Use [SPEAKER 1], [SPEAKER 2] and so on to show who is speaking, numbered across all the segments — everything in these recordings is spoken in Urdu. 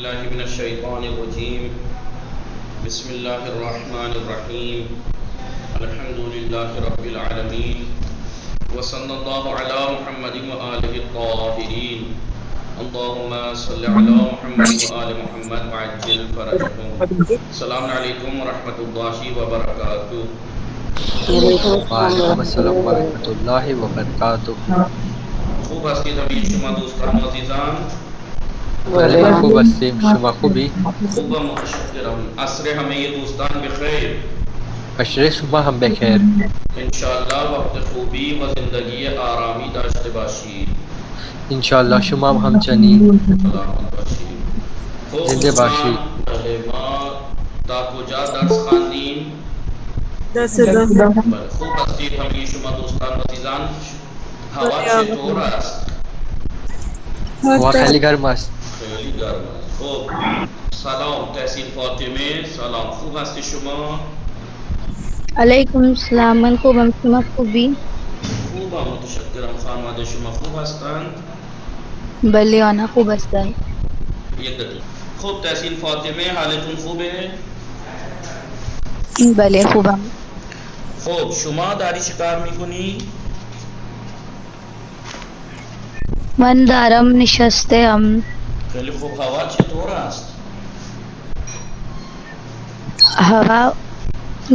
[SPEAKER 1] بالله من الشيطان الرجيم. بسم الله الرحمن الرحيم. الحمد لله رب العالمين، وصلى الله على محمد وآله الطاهرين. اللهم صل على محمد وآل محمد وعجل فرجهم. السلام علیکم ورحمۃ اللہ وبرکاتہ.
[SPEAKER 2] وعلیکم السلام ورحمۃ اللہ وبرکاتہ.
[SPEAKER 1] خوب هستید همه شما دوستان عزیزان؟
[SPEAKER 2] بله خوب هستیم، شما خوبی؟
[SPEAKER 1] خوبم متشکرم. عصر همه دوستان بخیر.
[SPEAKER 2] عشر شما هم بخیر.
[SPEAKER 1] انشاءاللہ وقت خوبی و زندگی آرامی داشته باشید.
[SPEAKER 2] انشاءاللہ شما هم همچنین
[SPEAKER 1] سلامت باشید.
[SPEAKER 2] زنده باشید.
[SPEAKER 1] ما تا کجا درس خواندیم؟ خوب هستید همه شما دوستان عزیزان؟ هوا چطور است؟
[SPEAKER 2] هوا خیلی گرم است.
[SPEAKER 1] خیلی گرم است. خب سلام تحصیل فاطمه، سلام، خوب هستی شما؟
[SPEAKER 3] علیکم السلام. من خوبم، شما خوبی؟
[SPEAKER 1] خوبم متشکرم. خانواده شما خوب هستند؟
[SPEAKER 3] بله آنها خوب هستند.
[SPEAKER 1] یک دقیقه. خب تحصیل فاطمه حالتون خوبه؟
[SPEAKER 3] بله خوبم.
[SPEAKER 1] خب شما داری چی کار میکنی؟
[SPEAKER 3] من دارم نشستم.
[SPEAKER 1] خیلی خوب. هوا چطور است؟
[SPEAKER 3] هوا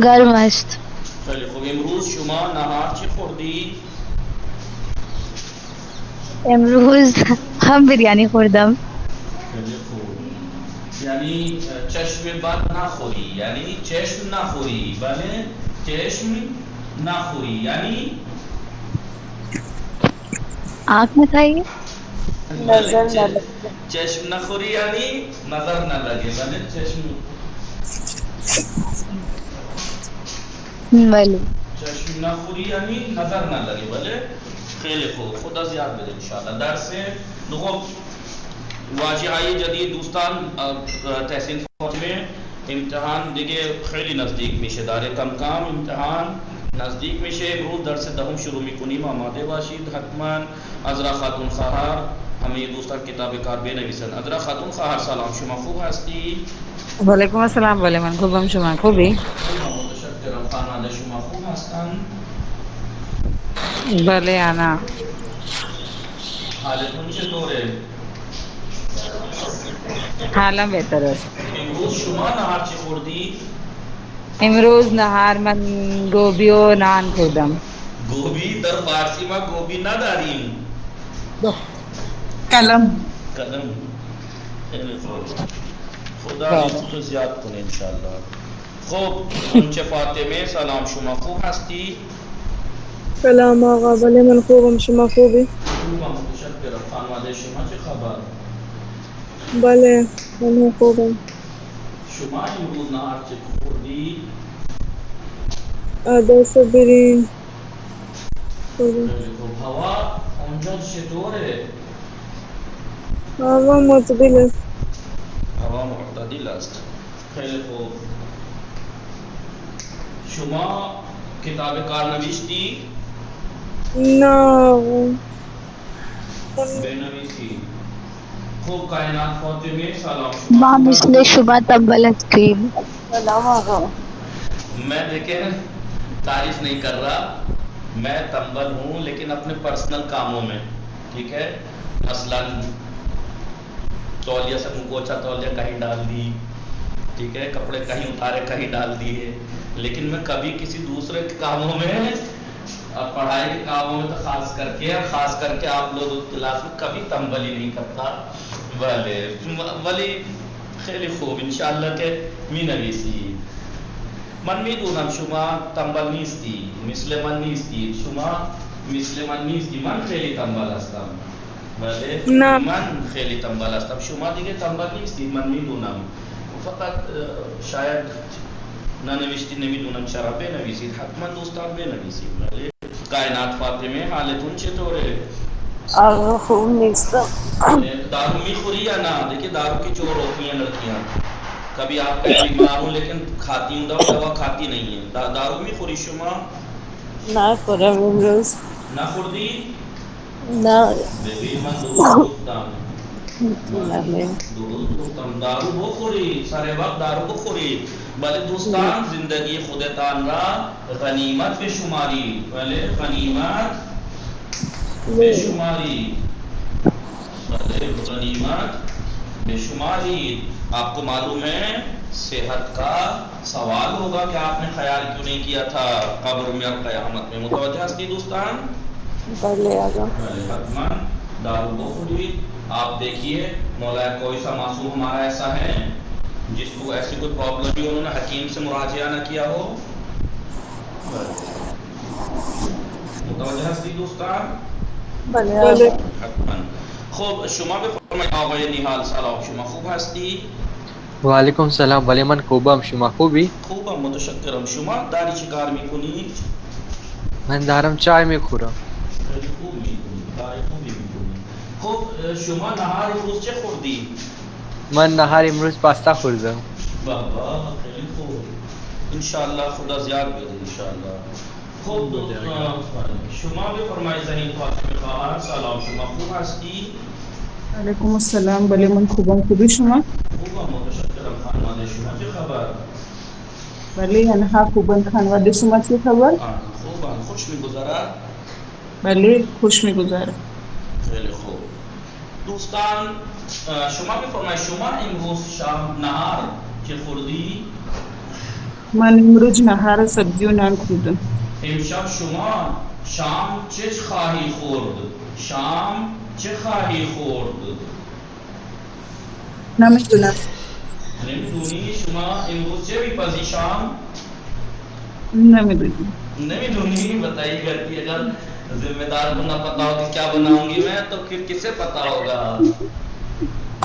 [SPEAKER 3] گرم است.
[SPEAKER 1] خیلی خوب. امروز شما نهار چی خوردی؟
[SPEAKER 3] امروز هم بریانی خوردم.
[SPEAKER 1] خیلی خوب. یعنی چشم بد نخوری، یعنی چشم نخوری. بله چشم نخوری یعنی
[SPEAKER 3] آنکھ نہ کھائیے.
[SPEAKER 1] نظر نہ لگے. چشم نخوری یعنی نظر نہ لگے. بله چشم
[SPEAKER 3] بله
[SPEAKER 1] چشم نخوری یعنی نظر نہ لگے. بله خیلی خوب. خدا زیاد بده انشاءالله. درس خب واجعه جدید دوستان، تحصیل فاطمه امتحان دیگه خیلی نزدیک میشه. داره کم کم امتحان نزدیک میشه. امروز درس دهم شروع میکنیم. آماده باشید حتما. عذرا خاتون خواهر همه دوستان کتاب کار بنویسن. عذرا خاتون خواهر سلام، شما خوب هستی؟
[SPEAKER 4] وعلیکم السلام. بله من خوبم، شما خوبی؟
[SPEAKER 1] متشکرم. خانواده شما خوب هستند؟
[SPEAKER 4] بله آنا
[SPEAKER 1] حالتون چطوره؟
[SPEAKER 4] حالا بهتر است.
[SPEAKER 1] امروز شما نهار چی خوردی؟
[SPEAKER 4] امروز نهار من گوبی و نان خوردم.
[SPEAKER 1] گوبی در فارسی ما گوبی نداریم.
[SPEAKER 4] کلم.
[SPEAKER 1] قدم. خیلی خوب. خدا رزق زیاد کنه انشالله. خب خانچه فاطمه سلام، شما خوب هستی؟
[SPEAKER 5] سلام آقا. بله من خوبم، شما خوبی؟
[SPEAKER 1] خوبم متشکرم. خانواده شما چه خبر؟
[SPEAKER 5] بله من خوبم.
[SPEAKER 1] شما امروز نهار چه خوردی؟
[SPEAKER 5] دست برین خوبی.
[SPEAKER 1] خیلی خوب. هوا اونجا چطوره؟
[SPEAKER 5] هوا معتدل است.
[SPEAKER 1] هوا معتدل است. خیلی خوب. شما کتاب کار نوشتی؟
[SPEAKER 5] نه
[SPEAKER 1] بنویسی. خوب کائنات فاطمه سلام،
[SPEAKER 3] ما
[SPEAKER 1] شما
[SPEAKER 3] مثل شما تنبل هستیم.
[SPEAKER 5] سلام آقا.
[SPEAKER 1] میں دیکھیں تعریف نہیں کر رہا، میں تنبل ہوں لیکن اپنے پرسنل کاموں میں، ٹھیک ہے. مثلا تولیہ سے منہ پوچھا تولیہ کہیں ڈال دی، ٹھیک ہے، کپڑے کہیں اتارے کہیں ڈال دیے، لیکن میں کبھی کسی دوسرے کے کاموں میں، پڑھائی کے کاموں میں تو خاص کر کے آپ لوگ کلاس میں کبھی تنبلی نہیں کرتا. ولی خیلی خوب انشاءاللہ که می نویسید. من میدونم شما تنبل نیستی، مثل من نیستی. شما مثل من نیستی. من خیلی تنبل هستم. بله
[SPEAKER 5] نه.
[SPEAKER 1] من خیلی تنبل هستم. شما دیگه تنبل نیستی، من میدونم. فقط شاید ننوشتی، نمیدونم چرا. بنویسید حتما دوستان، بنویسید. بله کائنات فاطمه حالتون چطوره؟
[SPEAKER 5] آقا خوب نیستم.
[SPEAKER 1] دارو میخوری یا نه؟ دیکھیں دارو کی چور ہوتی ہیں لڑکیاں. کبھی آپ کہیں بیمار ہوں لیکن کھاتی ہوں دوا کھاتی نہیں ہیں. دارو میخوری شما؟
[SPEAKER 5] نه خورم امروز.
[SPEAKER 1] نخوردی؟
[SPEAKER 5] نه
[SPEAKER 1] ببین من درست گفتم. درود گفتم دارو بخوری، سر وقت دارو بخوری، ولی دوستان زندگی خودتان را غنیمت بشماری، ولی غنیمت بشماری، ولی غنیمت بشماری. آپ کو معلوم ہے صحت کا سوال ہوگا کہ آپ نے خیال کیوں نہیں کیا تھا قبر میں اور قیامت میں. متوجہ ہستی دوستان؟ حتماً دارو بخوری. آپ دیکھیے مولا کوئی سا معصوم ہمارا ایسا ہے جس کو ایسی کوئی پرابلم بھی انہوں نے حکیم سے مراجعہ نہ کیا ہو؟ متوجہ ہستی دوستان؟ حتماً. خوب شما بفرمایید آقای نیهال سلام، شما خوب هستی؟
[SPEAKER 2] وعلیکم السلام. ولی من خوبم. شما خوبی؟
[SPEAKER 1] خوبم متشکرم. شما داری چی کار میکنی؟
[SPEAKER 2] من دارم چای میخورم.
[SPEAKER 1] خیلی خوب میکنی، کار خوبی میکنی. خب شما نهار امروز چه خوردی؟
[SPEAKER 2] من نهار امروز پاستا خوردم.
[SPEAKER 1] بابا خیلی خوب. انشاءاللہ خدا زیاد بده انشاءاللہ. خوب شما بفرمایید زهین فاطمه خواهر سلام، شما خوب هستی؟
[SPEAKER 6] وعلیکم السلام. بله من خوبم. خوبی شما؟
[SPEAKER 1] خوبم متشکرم. خانواده شما چه خبر؟
[SPEAKER 6] بله انها خوبن. خانواده شما چه خبر؟
[SPEAKER 1] خوبم. خوش میگذرد؟
[SPEAKER 6] بله خوش میگذره.
[SPEAKER 1] خیلی خوب. دوستان شما بفرمایید شما امروز شام نهار چه خوردی؟
[SPEAKER 6] من امروز نهار سبزی و نان خوردم.
[SPEAKER 1] امشب شما شام چه خواهی خورد؟ شام چه خواهی خورد؟
[SPEAKER 6] نمیدونم.
[SPEAKER 1] نمیدونی؟ شما امروز چه میپزی شام؟
[SPEAKER 6] نمیدونم.
[SPEAKER 1] نمیدونی؟ بتائیے گھر کی اگر ذمہ دار کو نہ پتا ہو کہ کیا بناؤں گی میں تو پھر کسے پتا ہوگا؟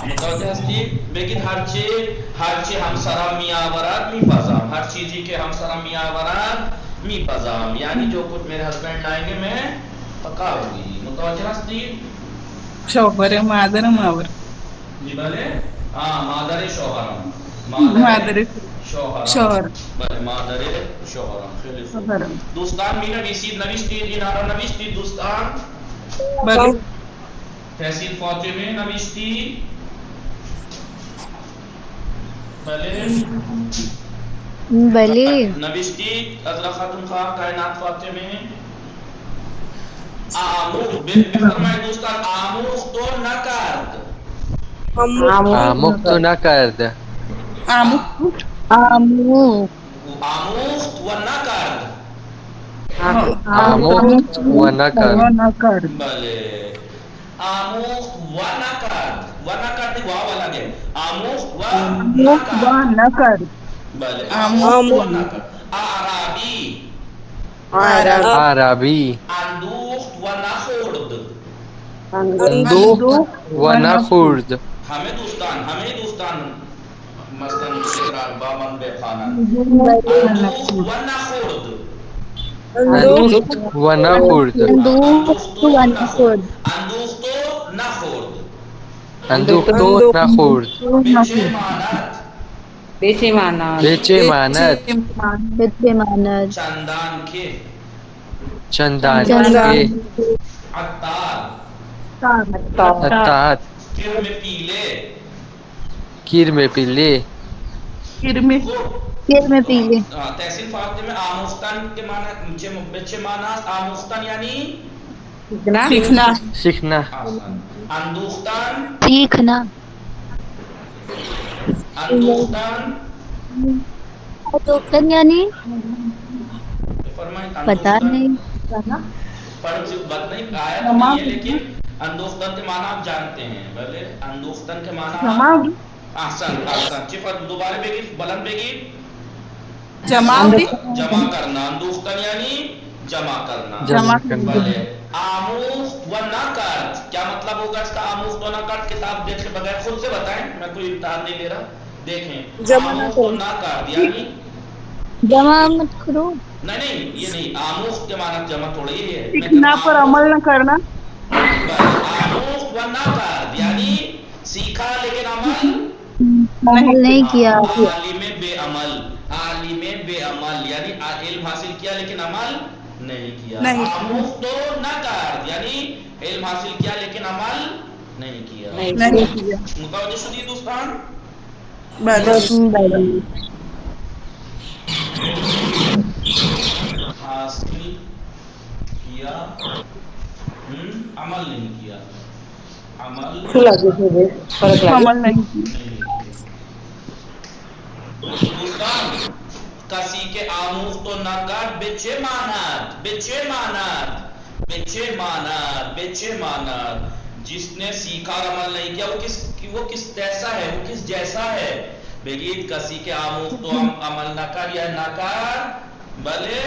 [SPEAKER 1] متوجہ ہستی؟ لیکن ہر چی ہمسرا میآورد میپزم، ہر چیزی کے ہمسرا میآورد میپزم، یعنی جو کچھ میرے ہسبینڈ لائیں گے میں پکاؤں گی. متوجہ ہستی؟
[SPEAKER 6] شوهر مادرم آور.
[SPEAKER 1] جی بله؟ مادر شوهرم.
[SPEAKER 6] مادر شوهر.
[SPEAKER 1] بله مادر شوهرم. خیلی خوب. دوستان می نویسید اینا را نوشتید دوستان؟
[SPEAKER 6] بله.
[SPEAKER 1] تحصیل فاطمه نوشتی؟ بله.
[SPEAKER 3] بله.
[SPEAKER 1] نوشتی عذرا خاتون خواه کائنات فاطمه؟ بفرمایید دوستان آموخت و نکرد.
[SPEAKER 2] آموخت و نکرد.
[SPEAKER 6] آموخت
[SPEAKER 1] و نکرد.
[SPEAKER 2] آموخت و نکرد.
[SPEAKER 1] بله. آموخت و نکرد. و نکرد واو لگه. آموخت و
[SPEAKER 6] نکرد.
[SPEAKER 1] بله.
[SPEAKER 6] آموخت و
[SPEAKER 1] نکرد. عربی.
[SPEAKER 2] عربی.
[SPEAKER 1] اندوخت و نخورد.
[SPEAKER 2] اندوخت و نخورد.
[SPEAKER 1] همه دوستان مثلا تکرار با من بخوانند. اندوخت و نخورد.
[SPEAKER 2] اندوخت و نخورد.
[SPEAKER 3] اندوخت و نخورد.
[SPEAKER 2] اندوخت و نخورد.
[SPEAKER 1] به چه ماند؟
[SPEAKER 2] به چه ماند؟ چندان که. عطار. کرم پیله.
[SPEAKER 1] تحصیل فاطمه آموختن کے معنی بچے معنی آموختن یعنی
[SPEAKER 2] سیکھنا.
[SPEAKER 1] اندوختن
[SPEAKER 3] سیکھنا. اندوختن یعنی پتا نہیں.
[SPEAKER 1] بات نہیں آیت نہیں ہے لیکن اندوختن کے معنی آپ جانتے ہیں. بلے اندوختن کے معنی احسن چفت دوبارہ بگی بلند بگی جمع کرنا. اندوختن یعنی جمع کرنا. بلے آموخت و نکرد کیا مطلب ہوگا اس کا؟ آموخت و نکرد کتاب دیکھے بغیر خود سے بتائیں، میں کوئی امتحان نہیں لے رہا. دیکھیں آموخت و نکرد یعنی
[SPEAKER 3] جمع مت کرو.
[SPEAKER 1] نہیں یہ نہیں. آموخت کے معنی جمع تھوڑا ہی ہے.
[SPEAKER 6] سیکھنا پر عمل نہ کرنا.
[SPEAKER 1] آموخت و نکرد یعنی سیکھا لیکن عمل
[SPEAKER 3] نہیں کیا.
[SPEAKER 1] عالم بے عمل یعنی علم حاصل کیا لیکن عمل نہیں کیا. آموخت و نکرد یعنی علم حاصل کیا لیکن عمل نہیں کیا.
[SPEAKER 6] نہیں کیا
[SPEAKER 1] متوجہ شدید دوستان
[SPEAKER 6] بلے
[SPEAKER 1] حاصل کیا عمل نہیں کیا عمل
[SPEAKER 4] فرق لگے
[SPEAKER 6] عمل نہیں کیا
[SPEAKER 1] نہیں کیا دوستان کسی کے آموز تو نہ کر بچے مانت جس نے سیکھا اور عمل نہیں کیا وہ کس جیسا ہے وہ کس جیسا ہے بگید کسی کے آموز تو عمل نہ کر یا نہ کر بلے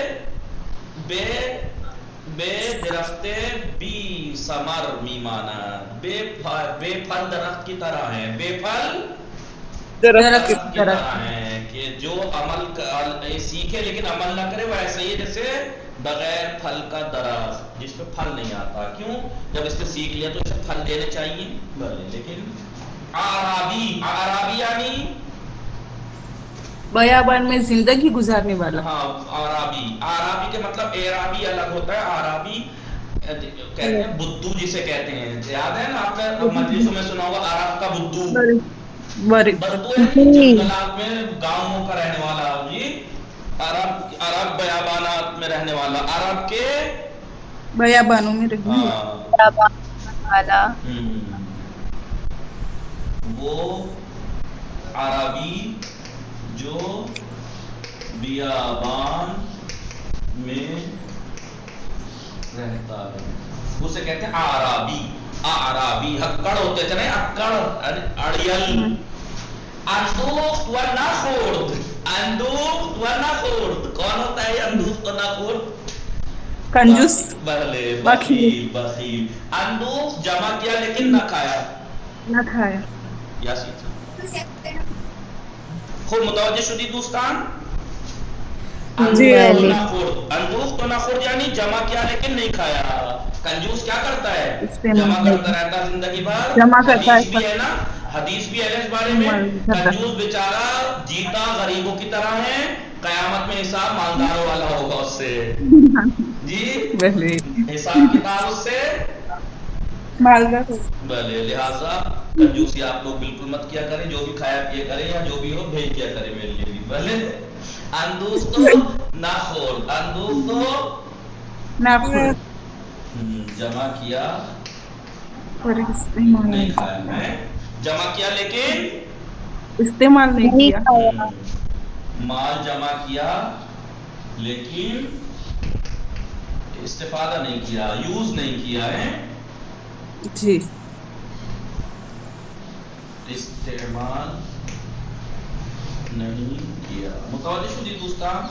[SPEAKER 1] بے درختے بی ثمر میمانت بے پھل درخت کی طرح ہے بے پھل
[SPEAKER 6] درخت
[SPEAKER 1] کی طرح ہے کہ جو عمل سیکھے لیکن عمل نہ کرے وہ ایسا ہی ہے جیسے بغیر پھل کا درخت جس پہ پھل نہیں آتا کیوں جب اس نے سیکھ لیا تو اسے پھل دینے چاہیے بھلے لیکن عرابی یعنی
[SPEAKER 6] بیابان میں زندگی گزارنے والا
[SPEAKER 1] ہاں عرابی کے مطلب اعرابی الگ ہوتا ہے عرابی کہتے ہیں بدو جسے کہتے ہیں یاد ہے نا آپ نے مجلسوں میں سنا ہوگا عرب کا بدو بدو ہے جنگلات میں گاؤں کا رہنے والا جی عرب بیابانات میں رہنے والا عرب کے
[SPEAKER 6] بیابانوں میں رہنے
[SPEAKER 3] والا
[SPEAKER 1] وہ عربی جو بیابان میں رہتا ہے اسے کہتے ہیں عربی ہکڑ ہوتے تھے نا اکڑ اڑیل اندوخت و نخورد کون ہوتا ہے اندوخت و نخورد
[SPEAKER 6] کنجوس
[SPEAKER 1] بخیل اندوخت جمع کیا لیکن نہ کھایا یا سیکھا خوب متوجہ شدید دوستان اندوخت و نخورد یعنی جمع کیا لیکن نہیں کھایا کنجوس کیا کرتا ہے جمع کرتا رہتا زندگی بھر حدیث بھی ہے اس بارے میں کنجوس بیچارہ جیتا غریبوں کی طرح ہے قیامت میں حساب مالداروں والا ہوگا اس سے جی حساب کتاب اس سے بھلے لہٰذا کنجوسی آپ لوگ بالکل مت کیا کریں جو بھی کھایا پیا کریں یا جو بھی ہو بھیج کیا کریں میرے لیے بھی بھلے اندوستو ناخور جمع کیا نہیں کھایا ہے جمع کیا لیکن
[SPEAKER 6] استعمال نہیں کیا
[SPEAKER 1] مال جمع کیا لیکن استفادہ نہیں کیا یوز نہیں کیا ہے
[SPEAKER 6] جی
[SPEAKER 1] استعمال نہیں کیا متوجہ شدید دوستان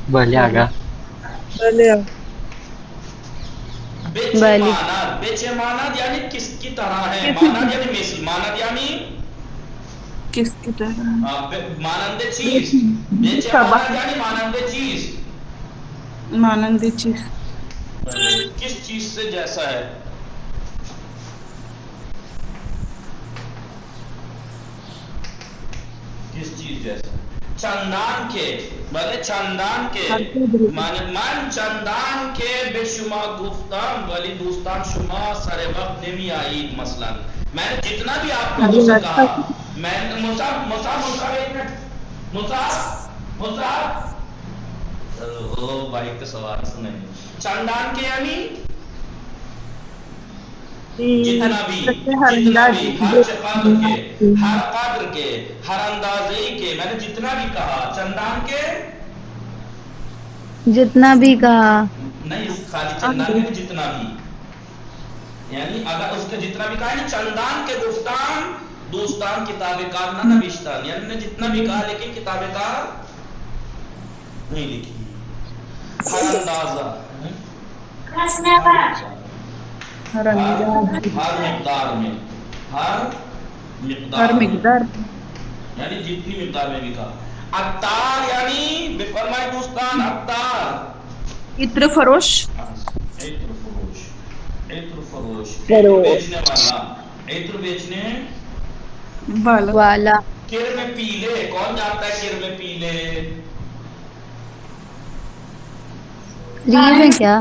[SPEAKER 2] بھلے آگا
[SPEAKER 1] بیچے مانند یعنی کس کی طرح ہے مانند یعنی مثل مانند یعنی
[SPEAKER 6] کس کی طرح
[SPEAKER 1] مانند چیز بیچے مانند یعنی مانند چیز
[SPEAKER 6] مانند چیز
[SPEAKER 1] کس چیز سے جیسا ہے کس چیز جیسا چندان کے بلے چندان کے من چندان کے بے شما گفتم ولی دوستان شما سر وقت نمی آئید مثلا میں نے جتنا بھی آپ کو سے کہا میں بھائی کے سوال سنیں چندان کے یعنی جتنا بھی ہر قدر کے ہر قدر کے ہر اندازے کے میں نے جتنا بھی کہا چندان کے
[SPEAKER 3] جتنا بھی کہا
[SPEAKER 1] نہیں خالی چندان کے جتنا بھی یعنی اگر اس کے جتنا بھی کہا یعنی چندان کے دوستان کتاب کار نہ نوشتان یعنی نے جتنا بھی کہا لیکن کتاب کار نہیں لکھی ہر اندازہ ہر مقدار میں ہر مقدار یعنی جتنی مقدار میں بھی کہا اتار یعنی فرمائے دوستان اتار
[SPEAKER 6] عطر فروش
[SPEAKER 1] بیچنے والا عطر بیچنے
[SPEAKER 3] والا
[SPEAKER 1] کر میں پیلے کون جانتا ہے کر میں پیلے
[SPEAKER 3] ریل میں کیا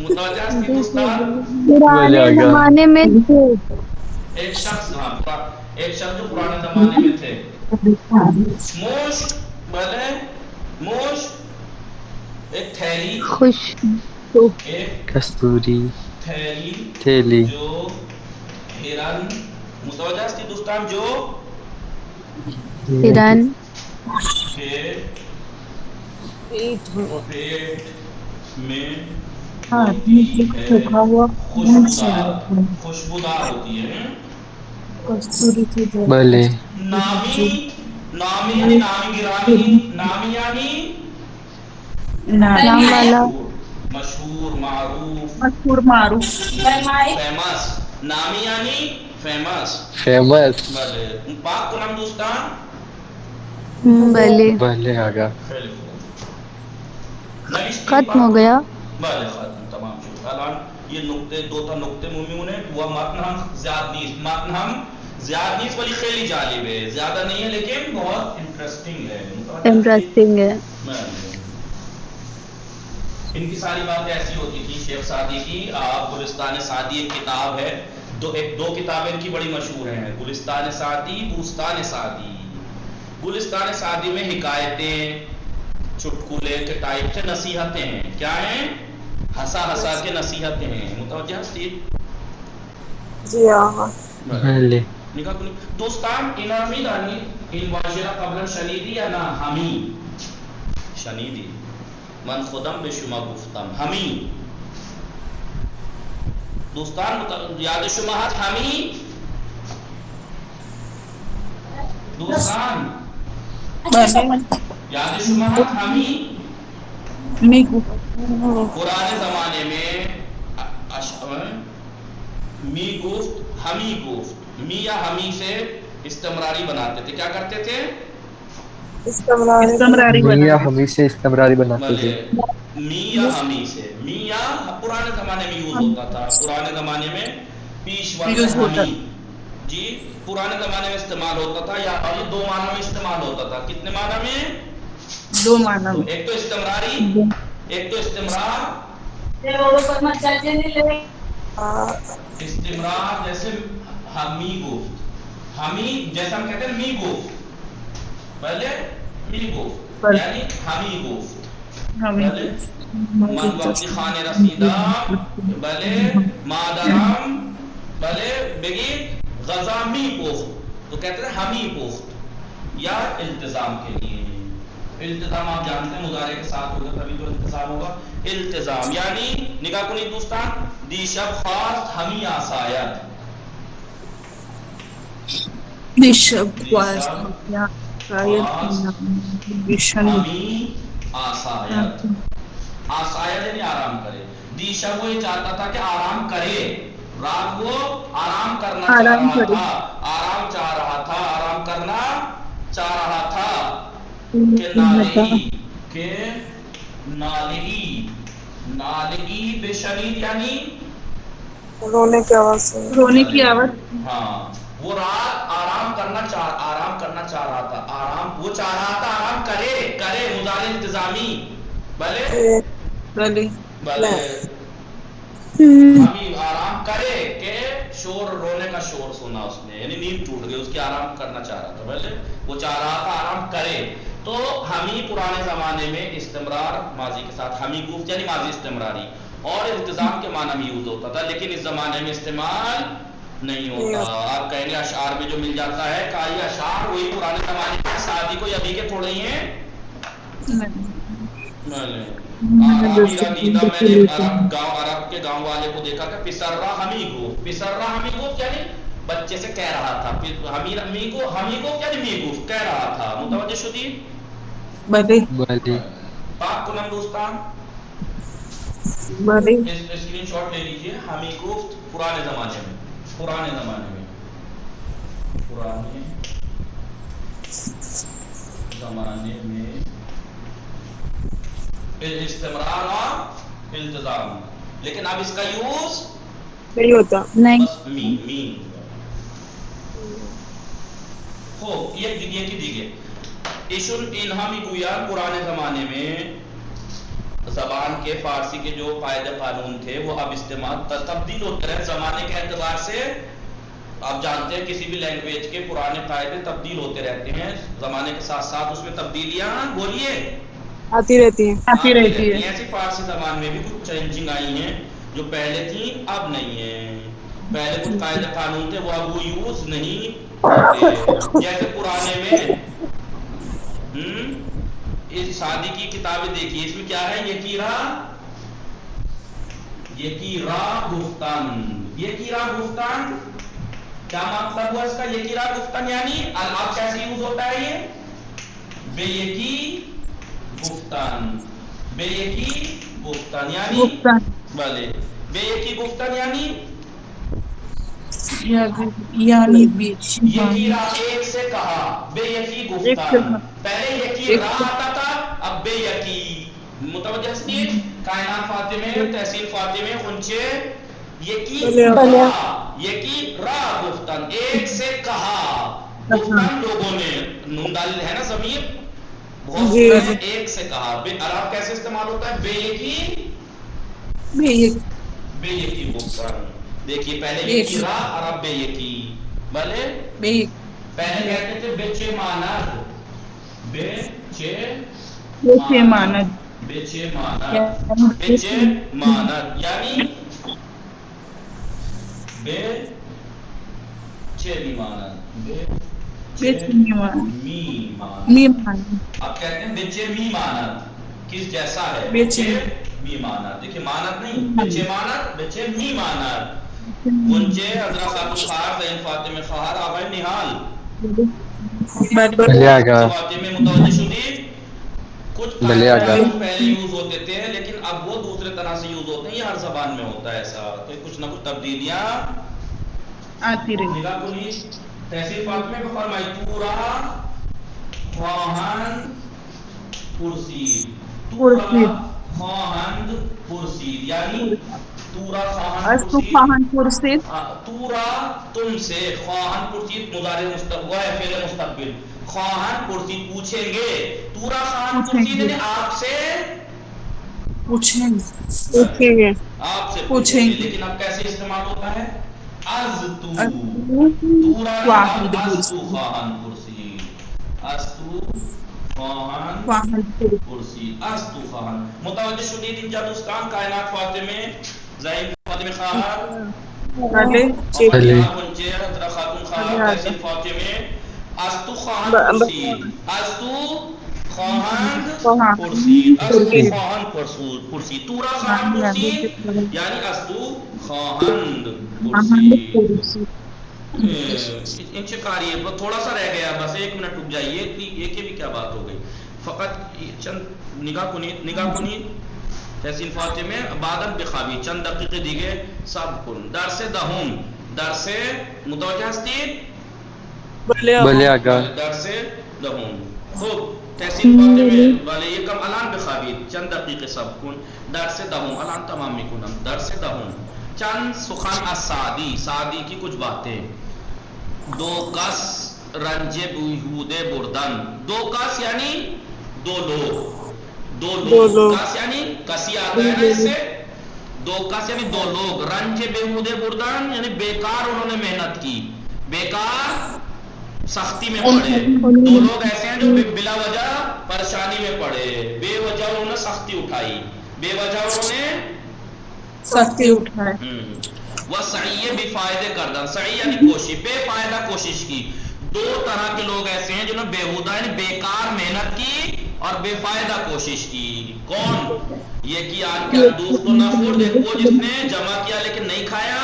[SPEAKER 1] متوجہ ہستی دوستان
[SPEAKER 3] پرانے زمانے میں تھے
[SPEAKER 1] ایک شخص ایک شخص جو پرانے زمانے میں تھے موش بولے موش ایک تھیلی ایک
[SPEAKER 2] کستوری
[SPEAKER 1] تھیلی
[SPEAKER 2] تھیلی
[SPEAKER 1] جو ہرن متوجہ ہستی دوستان جو
[SPEAKER 3] ہرن
[SPEAKER 1] کے پیٹ میں خوشبودار ہوتی ہے
[SPEAKER 2] بلے
[SPEAKER 1] نامی نامی یعنی نامی گرامی نامی یعنی
[SPEAKER 3] نام والا
[SPEAKER 1] مشہور معروف
[SPEAKER 6] مشہور معروف
[SPEAKER 1] فیمس نامی یعنی فیمس
[SPEAKER 2] فیمس
[SPEAKER 1] بلے پاک کو نام دوستان
[SPEAKER 3] بلے
[SPEAKER 2] بلے آگا
[SPEAKER 3] ختم ہو گیا
[SPEAKER 1] بلے ختم تمام شکر الان یہ نقطے دو تا نقطے مومن ہے وہ متن ہم زیادہ نیست متن ہم زیادہ نیست ولی خیلی جالب ہے زیادہ نہیں ہے لیکن بہت انٹرسٹنگ ہے
[SPEAKER 3] انٹرسٹنگ ہے
[SPEAKER 1] ان کی ساری باتیں ایسی ہوتی تھی شیخ سعدی کی آپ گلستان سعدی ایک کتاب ہے دو کتابیں ان کی بڑی مشہور ہیں گلستان سعدی بوستان سعدی گلستان سعدی میں حکایتیں چٹکلے کے ٹائپ سے نصیحتیں ہیں کیا ہیں ہنسا ہنسا کے نصیحتیں ہیں متوجہ ہستی
[SPEAKER 5] جی ہاں
[SPEAKER 2] بلے
[SPEAKER 1] دوستان انامی دانی این واژه قبلا شنیدی یا نه همی شنیدی من خودم به شما گفتم همی دوستان یاد شما هست همی دوستان یاد شما هست همی پرانے زمانے میں می گفت ہمی گفت می یا ہمی سے استمراری بناتے تھے کیا کرتے تھے
[SPEAKER 6] استمراری
[SPEAKER 2] میاں ہمیں سے استمراری بناتے تھے
[SPEAKER 1] می یا ہمی سے می یا پرانے زمانے میں یوز ہوتا تھا پرانے زمانے میں پیش وقت ہمی جی پرانے زمانے میں استعمال ہوتا تھا یا دو معنوں میں استعمال ہوتا تھا کتنے معنوں میں
[SPEAKER 6] دو معنی
[SPEAKER 1] ایک تو استمراری ایک تو استمرار استمرار جیسے ہمی گفت ہمی جیسا ہم کہتے ہیں می گفت پہلے می گفت یعنی ہمی گفت بلے من وقتی خانے رسیدم بلے مادرم بلے بگی غذا می گفت تو کہتے ہیں ہمی گفت یا التزام کے لیے التزام آپ جانتے ہیں مضارع کے ساتھ ہوگا تبھی تو التزام ہوگا التزام یعنی نگاہ کنید دوستان دی شب خواست ہمی آسایت
[SPEAKER 6] دی شب خواست
[SPEAKER 1] ہمی آسایت آسایت یعنی آرام کرے دی شب وہ یہ چاہتا تھا کہ آرام کرے رات وہ آرام کرنا چاہ رہا تھا آرام چاہ رہا تھا آرام کرنا چاہ رہا تھا کہ نالگی بے شنید یعنی
[SPEAKER 5] رونے کی آواز سے
[SPEAKER 6] رونے کی آواز
[SPEAKER 1] ہاں وہ رات آرام کرنا چاہ رہا تھا آرام وہ چاہ رہا تھا آرام کرے مضارع التزامی بلے بلے ہمیں آرام کرے کہ شور رونے کا شور سنا اس نے یعنی نیند ٹوٹ گئی اس کی آرام کرنا چاہ رہا تھا بلے وہ چاہ رہا تھا آرام کرے تو ہمیں پرانے زمانے میں استمرار ماضی کے ساتھ ہمیں گفت یعنی ماضی استمراری اور التزام کے معنی میں یوز ہوتا تھا لیکن اس زمانے میں استعمال نہیں ہوتا آپ کہیں گے اشعار میں جو مل جاتا ہے کہ یہ اشعار وہی پرانے زمانے میں شادی کوئی ابھی کے تھوڑے ہی ہیں عرب کے گاؤں والے کو دیکھا کہ پسرا ہمی گفت یعنی بچے سے کہہ رہا تھا ہمی گفت یعنی می گفت کہہ رہا تھا متوجہ شدی
[SPEAKER 2] بلے
[SPEAKER 1] پاک کنم دوستان اسکرین شاٹ لے لیجئے ہمی گفت پرانے زمانے میں استمرار اور التزام لیکن اب اس کا یوز
[SPEAKER 5] نہیں ہوتا
[SPEAKER 1] بس می ہو یہ دیگه ایشون اینها میگویند پرانے زمانے میں زبان کے فارسی کے جو قاعدے قانون تھے وہ اب استعمال تبدیل ہوتے رہے زمانے کے اعتبار سے. آپ جانتے ہیں کسی بھی لینگویج کے پرانے قاعدے تبدیل ہوتے رہتے ہیں زمانے کے ساتھ ساتھ, اس میں تبدیلیاں بولیے
[SPEAKER 5] آتی رہتی ہیں.
[SPEAKER 1] ایسی فارسی زبان میں بھی کچھ چینجنگ آئی ہیں جو پہلے تھی اب نہیں ہے. پہلے کچھ قاعدے قانون تھے وہ اب وہ یوز نہیں ہوتے. جیسے پرانے میں اس شادی کی کتابیں دیکھیے, اس میں کیا ہے, یکیرا گفتن. کیا مطلب ہوا اس کا یکیرا گفتن, یعنی اب کیسے یوز ہوتا ہے یہ بے یکی گفتن. بے یکی گفتن یعنی بھلے بے یکی گفتن یعنی یکیرا ایک سے کہا, بے یکی گفتن. پہلے یکیرا آتا تھا, اب بے یکی. متوجہ سنیے, کائنات فاطمہ تحصیل فاطمہ خنچے یکیرا گفتن ایک سے کہا. گفتن لوگوں نے نون ڈال ہے نا ضمیر, بہت سے ایک سے کہا. عرب کیسے استعمال ہوتا ہے, بے یکی گفتن. دیکھیے پہلے یکیرا اور اب بے یکی. بھلے پہلے کہتے تھے بچے ماند, بچے ماند یعنی اب کہتے ہیں بچے می ماند, کس جیسا ہے, بچے می ماند. دیکھیے ماند نہیں, بچے ماند, بچے می ماند. منچے حضرت خاتون خار زین فاطمہ خار آبائی نحال فاطمہ متوجہ شدید. کچھ قاعدے پہلے یوز ہوتے تھے لیکن اب وہ دوسرے طرح سے یوز ہوتے ہیں. یہ ہر زبان میں ہوتا ہے ایسا, تو کچھ نہ کچھ تبدیلیاں آتی رہی. نگاہ کنی تحصیل فاطمہ کو فرمائی تورا خواہند پرسید. تورا خواہند پرسید یعنی تورا خواہند پرسید. تورا تم سے, خواہند پرسید مضارع مستقبل ہے, فعل مستقبل. خواہند پرسید پوچھیں گے. تورا خواہند پرسید یعنی آپ سے پوچھیں گے, آپ سے پوچھیں گے. لیکن اب کیسے استعمال ہوتا ہے, از تو تورا خواہند پرسید, از تو خواہند پرسید, از تو خواہند. متوجہ شدید اینجا دوستان کائنات فاطمہ زین فاطمہ خواہر حضرت خاتون خواہر تحصیل فاطمہ از تو خواہند پرسید, از تو خواہند پرسید, از تو خواہند پرسید. تورا خواہند پرسید یعنی از تو خواہند پرسید. انچے کاری ہے, تھوڑا سا رہ گیا, بس 1 منٹ رک جائیے. یہ بھی کیا بات ہو گئی, فقط چند نگاہ کنی تحصیل فاطمہ بعداً بخوابی چند دقیقے دیگے سب کن. درس دہم, درس متوجہ ہستید
[SPEAKER 2] بلے آگا,
[SPEAKER 1] درس دہم. خوب تحصیل فاطمہ والے یہ کم الان بخوابی چند دقیقے سب کن. درس دہم الان تمام می کنم. درس دہم چند سخن از سعدی, سعدی کی کچھ باتیں. دو کس رنج بیہودے بردن. دو کس یعنی دو لوگ, دو لوگ. کس یعنی کسی آتا ہے نا اس سے, دو کس یعنی دو لوگ. رنج بیہودے بردن یعنی بیکار انہوں نے محنت کی, بیکار سختی میں پڑے. دو لوگ ایسے ہیں جو بلا وجہ پریشانی میں پڑے, بے وجہ انہوں نے سختی اٹھائی, بے وجہ انہوں نے سختی اٹھائی. وہ سعی بے فائدے کردن, سعی یعنی کوشش, بے فائدہ کوشش کی. دو طرح کے لوگ ایسے ہیں جنہوں نے بیہودہ یعنی بیکار محنت کی اور بے فائدہ کوشش کی. کون, یہ کہ آج کے دوست کو نہ پھوڑ دے, وہ جس نے جمع کیا لیکن نہیں کھایا,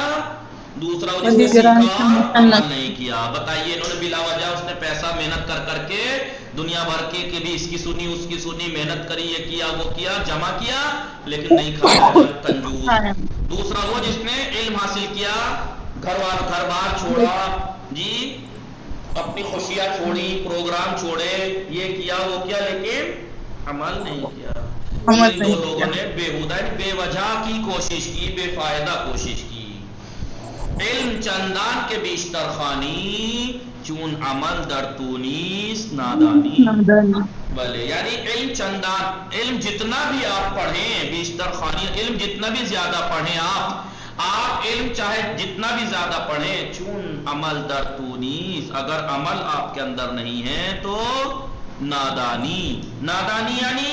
[SPEAKER 1] دوسرا وہ جس نے سیکھا عمل نہیں کیا. بتائیے انہوں نے بلا وجہ اس نے پیسہ محنت کر کے دنیا بھر کے بھی اس کی سنی اس کی سنی, محنت کری, یہ کیا وہ کیا, جمع کیا لیکن نہیں کھایا, کنجوس. دوسرا وہ جس نے علم حاصل کیا, گھر بار چھوڑا جی, اپنی خوشیاں چھوڑی, پروگرام چھوڑے, یہ کیا وہ کیا لیکن عمل نہیں کیا. ان دو لوگوں نے بیہودہ بے وجہ کی کوشش کی, بے فائدہ کوشش کی. علم چندان کے بیشتر خانی, چون عمل در تونیس نادانی. بلے یعنی علم چندان، علم جتنا بھی آپ پڑھیں بیشتر خانی، علم جتنا بھی زیادہ پڑھیں آپ علم چاہے جتنا بھی زیادہ پڑھیں، چون عمل در تونیس، اگر عمل آپ کے اندر نہیں ہے تو نادانی. نادانی یعنی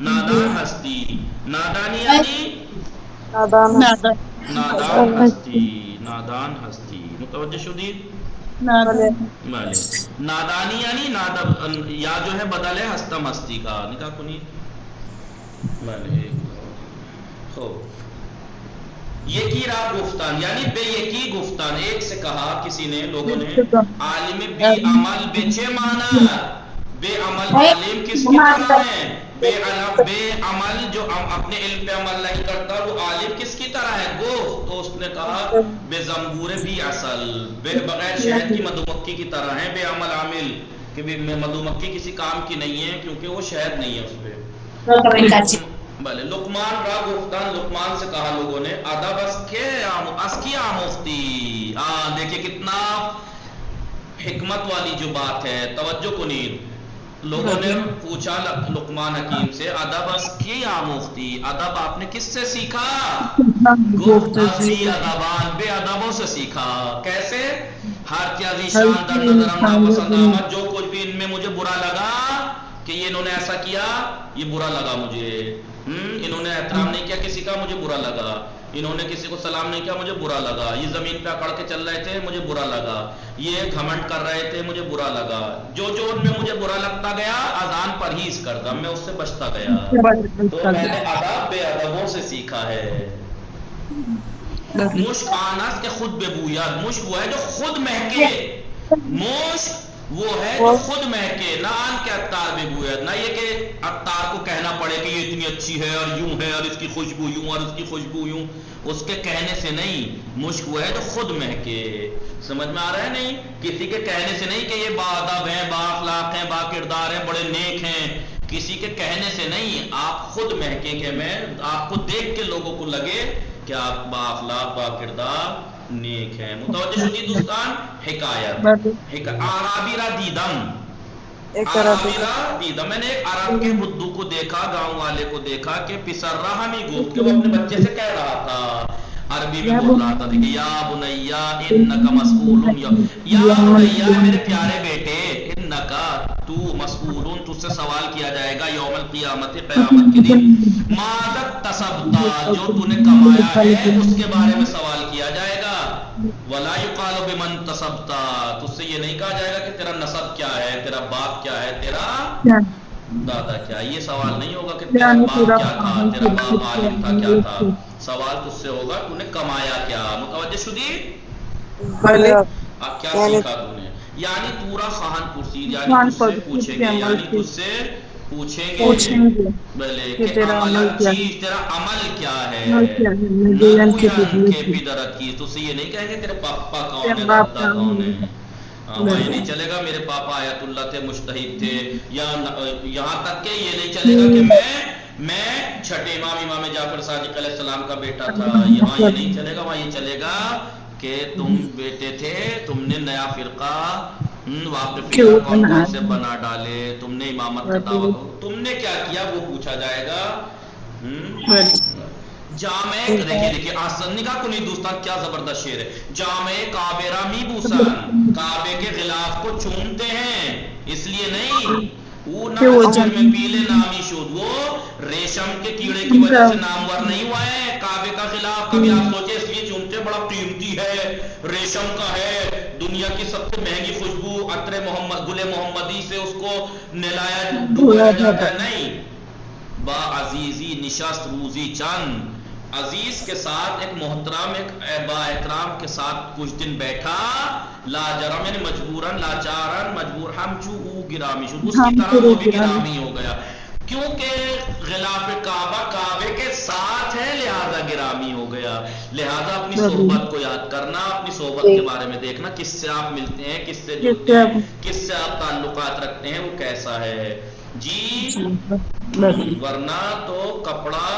[SPEAKER 1] نادان ہستی. نادانی یعنی نادان ہستی. نادان ہستی متوجہ شدید؟ بلے نادانی یعنی یا جو ہے بدل ہے ہستم ہستی کا نکاح کنی. بلے یہ کی را گفتان یعنی بے یکی گفتان. ایک سے کہا کسی نے، لوگوں نے، عالم بی عمل بے چے مانا، بے عمل عالم کس کی طرح ہے؟ بے عمل جو اپنے علم پہ عمل نہیں کرتا وہ عالم کس کی طرح ہے؟ گفت تو اس نے کہا بے زنبور بھی اصل، بغیر شہد کی مدھو مکھی کی طرح ہے. بے عمل عامل کہ مدھو مکھی کسی کام کی نہیں ہے کیونکہ وہ شہد نہیں ہے اس پہ. بلے لقمان را گفتان، لقمان سے کہا لوگوں نے، ادب اس کی آموختی. دیکھیں کتنا حکمت والی جو بات ہے، توجہ کنید. لوگوں نے پوچھا لقمان حکیم سے، ادب اس کی آموختی، ادب آپ نے کس سے سیکھا؟ گفت ازی ادبان، بے ادبوں سے سیکھا. کیسے؟ ہر کیا شان در نظرم ناپسند آمد، جو کچھ بھی ان میں مجھے برا لگا کہ یہ انہوں نے ایسا کیا، یہ برا لگا مجھے. انہوں نے احترام نہیں کیا کسی کا، مجھے برا لگا. انہوں نے کسی کو سلام نہیں کیا، مجھے برا لگا. یہ زمین پہ اکڑ کے چل رہے تھے، مجھے برا لگا. یہ گھمنڈ کر رہے تھے، مجھے برا لگا. جو ان میں مجھے برا لگتا گیا، اذان پرہیز کرتا، میں اس سے بچتا گیا. تو میں نے ادب بے ادبوں سے سیکھا ہے. مشک آنس کے خود بے بویاد، مشک وہ ہے جو خود مہکے. مشک وہ ہے جو خود مہکے، نہ آن کے عطار بے بویاد، نہ یہ کہ عطار کو کہنا پڑے کہ یہ اتنی اچھی ہے اور یوں ہے اور اس کی خوشبو یوں اور اس کی خوشبو یوں، اس کے کہنے سے نہیں. مشک وہ ہے جو خود مہکے. سمجھ میں آ رہا ہے؟ نہیں کسی کے کہنے سے نہیں کہ یہ با ادب ہیں، با اخلاق ہیں، با کردار ہیں، بڑے نیک ہیں. کسی کے کہنے سے نہیں، آپ خود مہکے کہ میں آپ کو دیکھ کے لوگوں کو لگے کہ آپ با اخلاق، با کردار، نیک ہیں. متوجہ شدید دوستان؟ حکایت عربی را دیدم، عربی را دیدم، میں نے ایک عرب کے بدو کو دیکھا، گاؤں والے کو دیکھا کہ پسر رہا ہمیں گفت، کہ وہ اپنے بچے سے کہہ رہا تھا، عربی میں بول رہا تھا کہ یا بنیا انکا مسئولون، یا بنیا میرے پیارے بیٹے، انکا تو مسئولون، تجھ سے سوال کیا جائے گا یوم القیامت، قیامت کے دن، ماذا تصبتا، جو تو نے کمایا ہے اس کے بارے میں سوال کیا جائے گا. ولا یقال بمن تصبتا، تجھ سے یہ نہیں کہا جائے گا کہ تیرا نسب کیا ہے، تیرا باپ کیا ہے، تیرا دادا کیا ہے. یہ سوال نہیں ہوگا کہ تیرا باپ کیا تھا، تیرا باپ عالم تھا کیا تھا. سوال تجھ سے ہوگا تو نے کمایا کیا. متوجہ شدی؟ کیا سیکھا تو نے، یعنی پورا خواہن پرسید، یعنی تجھ سے پوچھیں گے، یعنی تجھ سے پوچھیں گے بلے کہ عمل چیز تیرا عمل کیا ہے. تجھ سے یہ نہیں کہیں گے تیرے پاپا کون ہے، دادا کون ہے. وہاں یہ نہیں چلے گا میرے پاپا آیت اللہ تھے، مجتہد تھے، یا یہاں تک کہ یہ نہیں چلے گا کہ میں چھٹے امام جعفر صادق علیہ السلام کا بیٹا تھا. یہاں یہ نہیں چلے گا. وہاں یہ چلے گا کہ تم بیٹے تھے، تم نے نیا فرقہ واقفیہ کون کون سے بنا ڈالے، تم نے امامت کا دعویٰ، تم نے کیا کیا وہ پوچھا جائے گا. جامع دیکھیے آسن نگاہ کنی دوستان کیا زبردست شعر ہے. جامع کعبے را می بوسن، کعبے کے غلاف کو چومتے ہیں، اس لیے نہیں وہ نہ میں پیلے نامی شد، وہ ریشم کے کیڑے کی وجہ سے نامور نہیں ہوا ہے. کعبے کا غلاف کبھی آپ سوچے اس لیے چومتے، بڑا قیمتی ہے، ریشم کا ہے، دنیا کی سب سے مہنگی خوشبو عطر محمد، گل محمدی سے اس کو نلایا ڈبویا جاتا ہے. نہیں، با عزیزی نشست روزی چند، عزیز کے ساتھ ایک محترم، ایک با احترام کے ساتھ کچھ دن بیٹھا، لا جرم یعنی مجبوراً، لاچارن مجبور، ہم چو او گرامی شد، اس کی طرح وہ بھی گرامی ہو گیا، کیونکہ غلاف کعبہ کعبے کے ساتھ ہے لہذا گرامی ہو گیا. لہذا اپنی صحبت کو یاد کرنا، اپنی صحبت کے بارے میں دیکھنا، کس سے آپ ملتے ہیں، کس سے جڑتے ہیں، کس سے آپ تعلقات رکھتے ہیں، وہ کیسا ہے. جی ورنہ تو کپڑا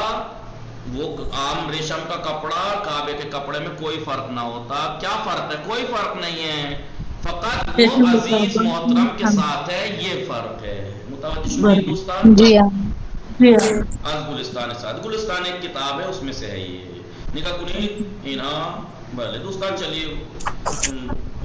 [SPEAKER 1] وہ عام ریشم کا کپڑا کعبے کے کپڑے میں کوئی فرق نہ ہوتا. کیا فرق ہے؟ کوئی فرق نہیں ہے، فقط وہ عزیز محترم کے ساتھ ہے، یہ فرق ہے. متوجہ شدید دوستان؟
[SPEAKER 3] جی ہاں.
[SPEAKER 1] از گلستان سعد، گلستان ایک کتاب ہے، اس میں سے ہے یہ. نکاح کنی اینا بله دوستان. چلیے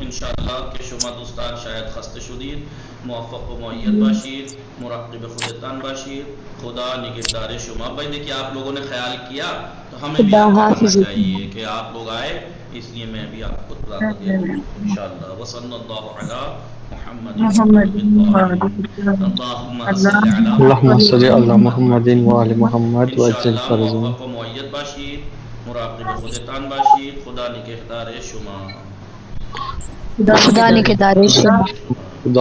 [SPEAKER 1] انشاءاللہ کہ شما دوستان شاید خسته شدید، موفق و معید باشید، مراقب خودتان باشید. خدا نگہدار شما. بھائی دیکھیے آپ لوگوں نے خیال کیا تو ہمیں بھی آپ کو کرنا چاہیے کہ آپ لوگ آئے، اس لیے میں بھی آپ کو اطلاع دے دوں انشاءاللہ. وصلی اللہ علی محمد
[SPEAKER 2] اللهم صل على محمد وعلى محمد وعجل
[SPEAKER 1] انشاءاللہ
[SPEAKER 2] فرجهم.
[SPEAKER 1] موفق و معید باشید، مراقب خودتان باشید. خدا نگہدار شما.
[SPEAKER 3] خدا نگہدار شما.